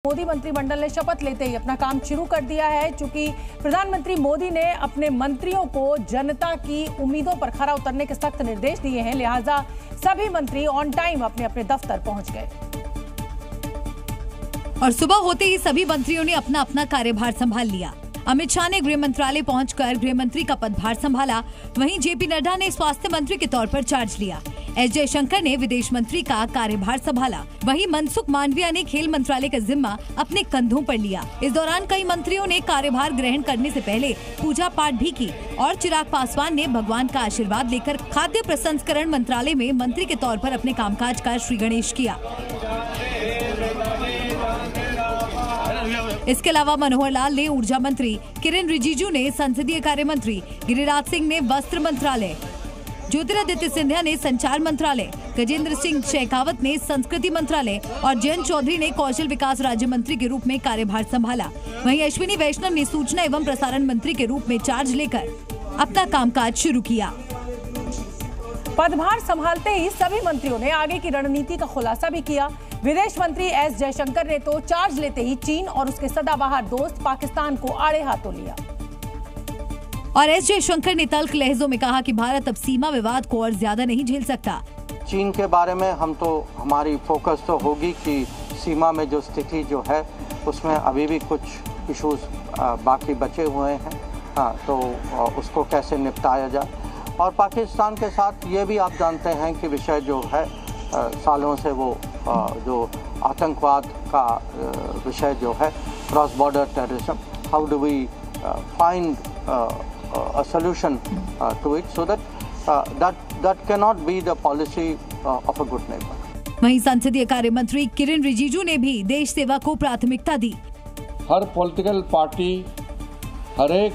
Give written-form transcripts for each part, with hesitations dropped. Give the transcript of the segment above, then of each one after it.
मोदी मंत्रिमंडल ने शपथ लेते ही अपना काम शुरू कर दिया है। चूंकि प्रधानमंत्री मोदी ने अपने मंत्रियों को जनता की उम्मीदों पर खरा उतरने के सख्त निर्देश दिए हैं, लिहाजा सभी मंत्री ऑन टाइम अपने अपने दफ्तर पहुंच गए और सुबह होते ही सभी मंत्रियों ने अपना अपना कार्यभार संभाल लिया। अमित शाह ने गृह मंत्रालय पहुंचकर गृह मंत्री का पदभार संभाला। वहीं जेपी नड्डा ने स्वास्थ्य मंत्री के तौर पर चार्ज लिया। एस जयशंकर ने विदेश मंत्री का कार्यभार संभाला। वहीं मनसुख मांडविया ने खेल मंत्रालय का जिम्मा अपने कंधों पर लिया। इस दौरान कई मंत्रियों ने कार्यभार ग्रहण करने से पहले पूजा पाठ भी की और चिराग पासवान ने भगवान का आशीर्वाद लेकर खाद्य प्रसंस्करण मंत्रालय में मंत्री के तौर पर अपने कामकाज का श्री गणेश किया। इसके अलावा मनोहर लाल ने ऊर्जा मंत्री, किरेन रिजिजू ने संसदीय कार्य मंत्री, गिरिराज सिंह ने वस्त्र मंत्रालय, ज्योतिरादित्य सिंधिया ने संचार मंत्रालय, गजेंद्र सिंह शेखावत ने संस्कृति मंत्रालय और जयंत चौधरी ने कौशल विकास राज्य मंत्री के रूप में कार्यभार संभाला। वहीं अश्विनी वैष्णव ने सूचना एवं प्रसारण मंत्री के रूप में चार्ज लेकर अपना कामकाज शुरू किया। पदभार संभालते ही सभी मंत्रियों ने आगे की रणनीति का खुलासा भी किया। विदेश मंत्री एस जयशंकर ने तो चार्ज लेते ही चीन और उसके सदाबहार दोस्त पाकिस्तान को आड़े हाथों लिया और एस जयशंकर ने तल्ख लहजों में कहा कि भारत अब सीमा विवाद को और ज्यादा नहीं झेल सकता। चीन के बारे में हमारी फोकस तो होगी कि सीमा में जो स्थिति जो है उसमें अभी भी कुछ इश्यूज बाकी बचे हुए हैं, तो उसको कैसे निपटाया जाए। और पाकिस्तान के साथ ये भी आप जानते हैं कि विषय जो है सालों से वो जो आतंकवाद का विषय जो है, cross border terrorism, how do we find a solution to it so that cannot be the policy of a good neighbor. वहीं संसदीय कार्य मंत्री किरेन रिजिजू ने भी देश सेवा को प्राथमिकता दी। हर पॉलिटिकल पार्टी, हर एक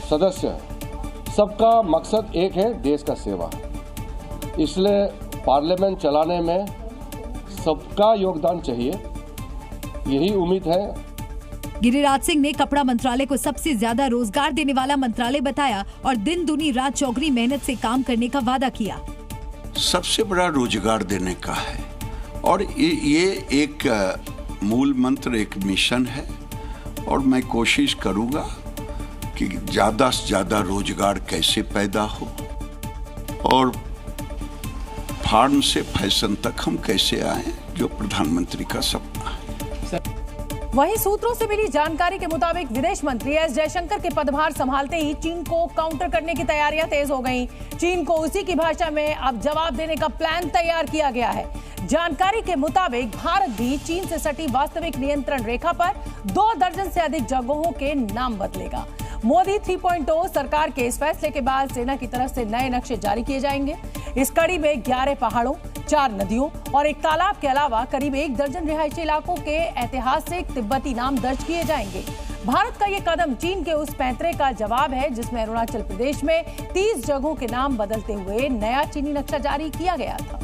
सदस्य, सबका मकसद एक है, देश का सेवा। इसलिए पार्लियामेंट चलाने में सबका योगदान चाहिए, यही उम्मीद है। गिरिराज सिंह ने कपड़ा मंत्रालय को सबसे ज्यादा रोजगार देने वाला मंत्रालय बताया और दिन दुनी रात चौगुनी मेहनत से काम करने का वादा किया। सबसे बड़ा रोजगार देने का है और ये एक मूल मंत्र, एक मिशन है और मैं कोशिश करूंगा कि ज्यादा से ज्यादा रोजगार कैसे पैदा हो और फार्म से फैशन तक हम कैसे आए, जो प्रधानमंत्री का सपना है। वहीं सूत्रों से मिली जानकारी के मुताबिक विदेश मंत्री एस जयशंकर के पदभार संभालते ही चीन को काउंटर करने की तैयारियां तेज हो गईं। चीन को उसी की भाषा में अब जवाब देने का प्लान तैयार किया गया है। जानकारी के मुताबिक भारत भी चीन से सटी वास्तविक नियंत्रण रेखा पर 2 दर्जन से अधिक जगहों के नाम बदलेगा। मोदी 3.0 सरकार के इस फैसले के बाद सेना की तरफ से नए नक्शे जारी किए जाएंगे। इस कड़ी में 11 पहाड़ों, 4 नदियों और एक तालाब के अलावा करीब 1 दर्जन रिहायशी इलाकों के ऐतिहासिक तिब्बती नाम दर्ज किए जाएंगे। भारत का ये कदम चीन के उस पैंतरे का जवाब है जिसमें अरुणाचल प्रदेश में 30 जगहों के नाम बदलते हुए नया चीनी नक्शा जारी किया गया था।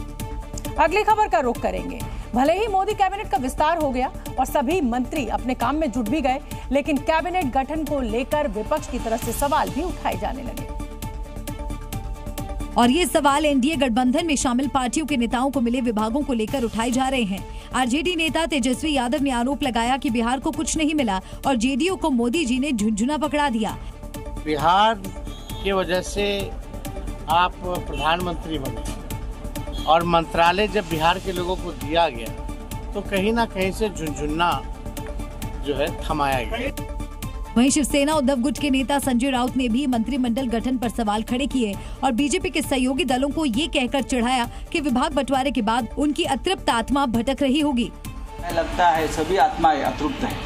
अगली खबर का रुख करेंगे। भले ही मोदी कैबिनेट का विस्तार हो गया और सभी मंत्री अपने काम में जुट भी गए, लेकिन कैबिनेट गठन को लेकर विपक्ष की तरफ से सवाल भी उठाए जाने लगे और ये सवाल एनडीए गठबंधन में शामिल पार्टियों के नेताओं को मिले विभागों को लेकर उठाए जा रहे हैं। आरजेडी नेता तेजस्वी यादव ने आरोप लगाया कि बिहार को कुछ नहीं मिला और जेडीयू को मोदी जी ने झुंझुना पकड़ा दिया। बिहार की वजह से आप प्रधानमंत्री बने और मंत्रालय जब बिहार के लोगों को दिया गया तो कहीं ना कहीं से झुंझुना जो है थमाया गया। वहीं शिवसेना उद्धव गुट के नेता संजय राउत ने भी मंत्रिमंडल गठन पर सवाल खड़े किए और बीजेपी के सहयोगी दलों को ये कहकर चिढ़ाया कि विभाग बंटवारे के बाद उनकी अतृप्त आत्मा भटक रही होगी। लगता है सभी आत्माएं अतृप्त हैं,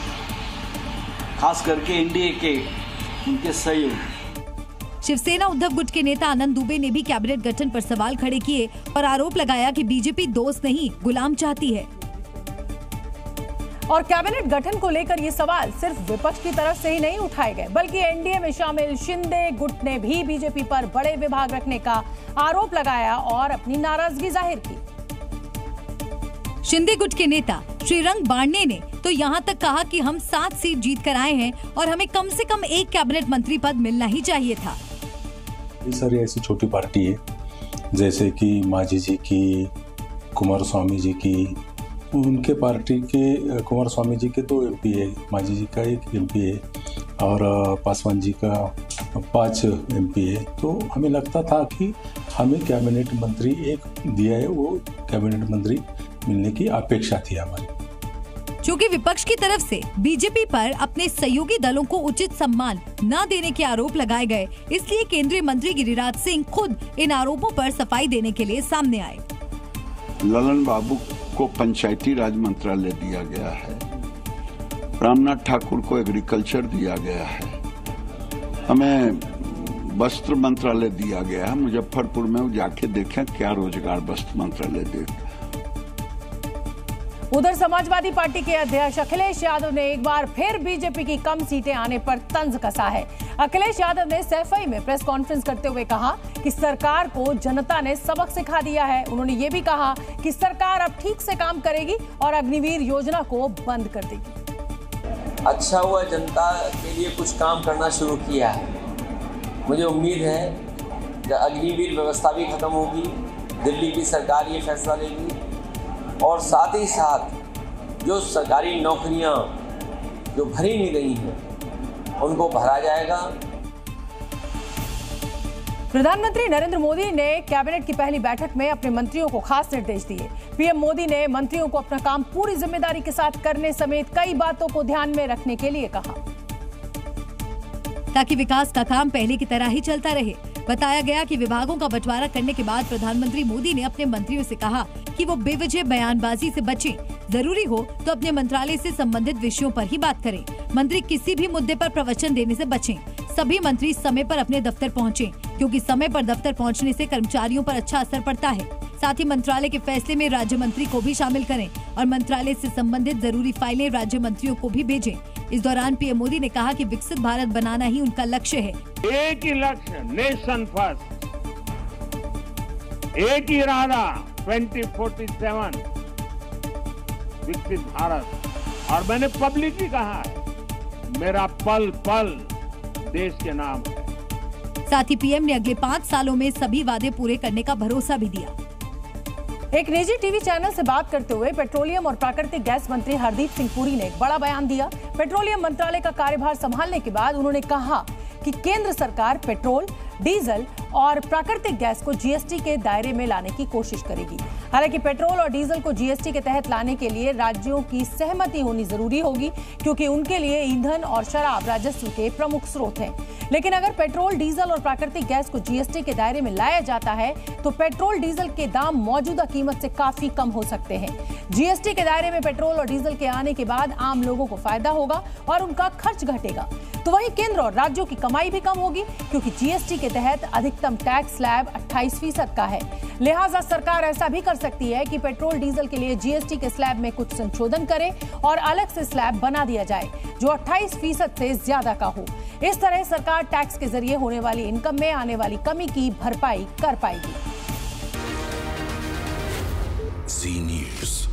खास करके एनडीए के उनके सहयोगी। शिवसेना उद्धव गुट के नेता आनंद दुबे ने भी कैबिनेट गठन पर सवाल खड़े किए और आरोप लगाया कि बीजेपी दोस्त नहीं गुलाम चाहती है। और कैबिनेट गठन को लेकर ये सवाल सिर्फ विपक्ष की तरफ से ही नहीं उठाए गए, बल्कि एनडीए में शामिल शिंदे गुट ने भी बीजेपी पर बड़े विभाग रखने का आरोप लगाया और अपनी नाराजगी जाहिर की। शिंदे गुट के नेता श्रीरंग बारने ने तो यहाँ तक कहा कि हम 7 सीट जीत कर आए हैं और हमें कम से कम एक कैबिनेट मंत्री पद मिलना ही चाहिए था। सारी ऐसी छोटी पार्टी है जैसे कि मांझी जी की, कुमारस्वामी जी की, उनके पार्टी के कुमार स्वामी जी के 2 MP है, मांझी जी का 1 MP है और पासवान जी का 5 MP है। तो हमें लगता था कि हमें कैबिनेट मंत्री एक दिया है, वो कैबिनेट मंत्री मिलने की अपेक्षा थी हमारी। चूँकि विपक्ष की तरफ से बीजेपी पर अपने सहयोगी दलों को उचित सम्मान न देने के आरोप लगाए गए, इसलिए केंद्रीय मंत्री गिरिराज सिंह खुद इन आरोपों पर सफाई देने के लिए सामने आए। ललन बाबू को पंचायती राज मंत्रालय दिया गया है, रामनाथ ठाकुर को एग्रीकल्चर दिया गया है, हमें वस्त्र मंत्रालय दिया गया है। मुजफ्फरपुर में जाके देखें क्या रोजगार वस्त्र मंत्रालय देता। उधर समाजवादी पार्टी के अध्यक्ष अखिलेश यादव ने एक बार फिर बीजेपी की कम सीटें आने पर तंज कसा है। अखिलेश यादव ने सैफई में प्रेस कॉन्फ्रेंस करते हुए कहा कि सरकार को जनता ने सबक सिखा दिया है। उन्होंने ये भी कहा कि सरकार अब ठीक से काम करेगी और अग्निवीर योजना को बंद कर देगी। अच्छा हुआ जनता के लिए कुछ काम करना शुरू किया है। मुझे उम्मीद है कि अग्निवीर व्यवस्था भी खत्म होगी, दिल्ली की सरकार ये फैसला लेगी और साथ ही साथ जो सरकारी नौकरियां जो भरी नहीं गई हैं उनको भरा जाएगा। प्रधानमंत्री नरेंद्र मोदी ने कैबिनेट की पहली बैठक में अपने मंत्रियों को खास निर्देश दिए। पीएम मोदी ने मंत्रियों को अपना काम पूरी जिम्मेदारी के साथ करने समेत कई बातों को ध्यान में रखने के लिए कहा, ताकि विकास का काम पहले की तरह ही चलता रहे। बताया गया कि विभागों का बंटवारा करने के बाद प्रधानमंत्री मोदी ने अपने मंत्रियों से कहा कि वो बेवजह बयानबाजी से बचें, जरूरी हो तो अपने मंत्रालय से संबंधित विषयों पर ही बात करें। मंत्री किसी भी मुद्दे पर प्रवचन देने से बचें। सभी मंत्री समय पर अपने दफ्तर पहुंचें, क्योंकि समय पर दफ्तर पहुंचने से कर्मचारियों पर अच्छा असर पड़ता है। साथ ही मंत्रालय के फैसले में राज्य मंत्री को भी शामिल करें और मंत्रालय से संबंधित जरूरी फाइलें राज्य मंत्रियों को भी भेजें। इस दौरान पीएम मोदी ने कहा कि विकसित भारत बनाना ही उनका लक्ष्य है। एक ही लक्ष्य, नेशन फर्स्ट, एक ही इरादा 2047 विकसित भारत। और मैंने पब्लिकली कहा है मेरा पल पल देश के नाम है। साथ ही पीएम ने अगले 5 सालों में सभी वादे पूरे करने का भरोसा भी दिया। एक निजी टीवी चैनल से बात करते हुए पेट्रोलियम और प्राकृतिक गैस मंत्री हरदीप सिंह पुरी ने एक बड़ा बयान दिया। पेट्रोलियम मंत्रालय का कार्यभार संभालने के बाद उन्होंने कहा कि केंद्र सरकार पेट्रोल, डीजल और प्राकृतिक गैस को जीएसटी के दायरे में लाने की कोशिश करेगी। हालांकि पेट्रोल और डीजल को जीएसटी के तहत लाने के लिए राज्यों की सहमति होनी जरूरी होगी, क्योंकि उनके लिए ईंधन और शराब राजस्व के प्रमुख स्रोत हैं। लेकिन अगर पेट्रोल, डीजल और प्राकृतिक गैस को जीएसटी के दायरे में लाया जाता है तो पेट्रोल, डीजल के दाम मौजूदा कीमत से काफी कम हो सकते हैं। जीएसटी के दायरे में पेट्रोल और डीजल के आने के बाद आम लोगों को फायदा होगा और उनका खर्च घटेगा। तो वहीं केंद्र और राज्यों की कमाई भी कम होगी, क्योंकि जीएसटी के तहत अधिकतम टैक्स स्लैब 28% का है। लिहाजा सरकार ऐसा भी कर सकती है कि पेट्रोल, डीजल के लिए जीएसटी के स्लैब में कुछ संशोधन करे और अलग से स्लैब बना दिया जाए जो 28% से ज्यादा का हो। इस तरह सरकार टैक्स के जरिए होने वाली इनकम में आने वाली कमी की भरपाई कर पाएगी। जी न्यूज़।